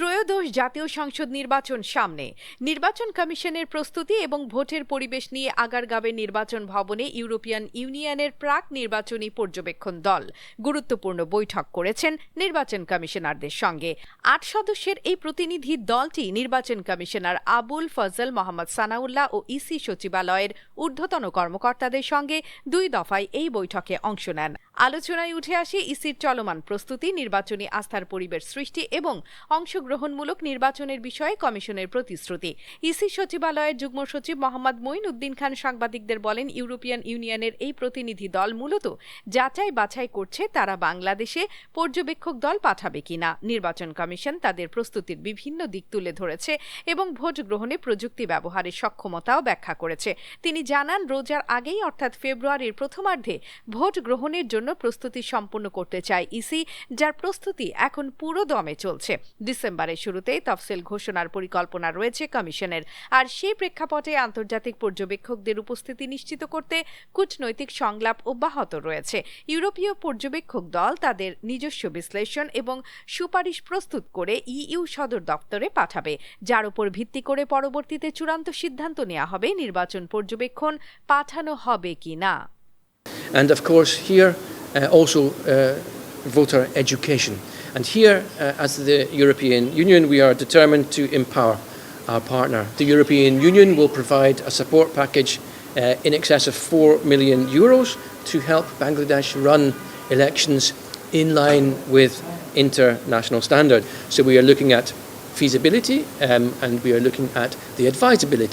ত্রয়োদশ জাতীয় সংসদ নির্বাচন সামনে। নির্বাচন কমিশনের প্রস্তুতি এবং ভোটের পরিবেশ নিয়ে আগারগাঁওয়ে নির্বাচন ভবনে ইউরোপিয়ান ইউনিয়নের প্রাক নির্বাচনী পর্যবেক্ষণ দল গুরুত্বপূর্ণ বৈঠক করেছেন নির্বাচন কমিশনারদের সঙ্গে। ৮ সদস্যের এই প্রতিনিধি দলটি নির্বাচন কমিশনার আবুল ফজল মোহাম্মদ সানাউল্লাহ ও ইসি সচিবালয়ের ঊর্ধ্বতন কর্মকর্তাদের সঙ্গে ২ দফায় এই বৈঠকে অংশ নেন। আলোচনায় উঠে আসে ইসির চলমান প্রস্তুতি, নির্বাচনী আস্থার পরিবেশ সৃষ্টি এবং অংশগ্রহণমূলক নির্বাচনের বিষয়ে কমিশনের প্রতিশ্রুতি। ইসি সচিবালয়ের যুগ্ম সচিব মোহাম্মদ মঈন উদ্দিন খান সাংবাদিকদের বলেন, ইউরোপিয়ান ইউনিয়নের এই প্রতিনিধি দল মূলত যাচাই বাছাই করছে তারা বাংলাদেশে পর্যবেক্ষক দল পাঠাবে কিনা। নির্বাচন কমিশন তাদের প্রস্তুতির বিভিন্ন দিক তুলে ধরেছে এবং ভোট গ্রহণে প্রযুক্তি ব্যবহারের সক্ষমতাও ব্যাখ্যা করেছে। তিনি জানান, রোজার আগেই অর্থাৎ ফেব্রুয়ারির প্রথমার্ধে ভোট গ্রহণের জন্য প্রস্তুতি সম্পন্ন করতে চায় ইসি, যার প্রস্তুতি এখন পুরো দমে চলছে। ডিসেম্বরের শুরুতেই তফসিল ঘোষণার পরিকল্পনা রয়েছে কমিশনের। আর সেই প্রেক্ষাপটে আন্তর্জাতিক পর্যবেক্ষকদের উপস্থিতি নিশ্চিত করতে কূটনৈতিক সংলাপ অব্যাহত রয়েছে। ইউরোপীয় পর্যবেক্ষক দল তাদের নিজস্ব বিশ্লেষণ এবং সুপারিশ প্রস্তুত করে ইইউ সদর দপ্তরে পাঠাবে, যার উপর ভিত্তি করে পরবর্তীতে চূড়ান্ত সিদ্ধান্ত নেওয়া হবে নির্বাচন পর্যবেক্ষণ পাঠানো হবে কিনা। And of course here also voter education. And here, as the European Union, we are determined to empower our partner. The European Union will provide a support package in excess of €4 million to help Bangladesh run elections in line with international standard. So we are looking at feasibility and we are looking at the advisability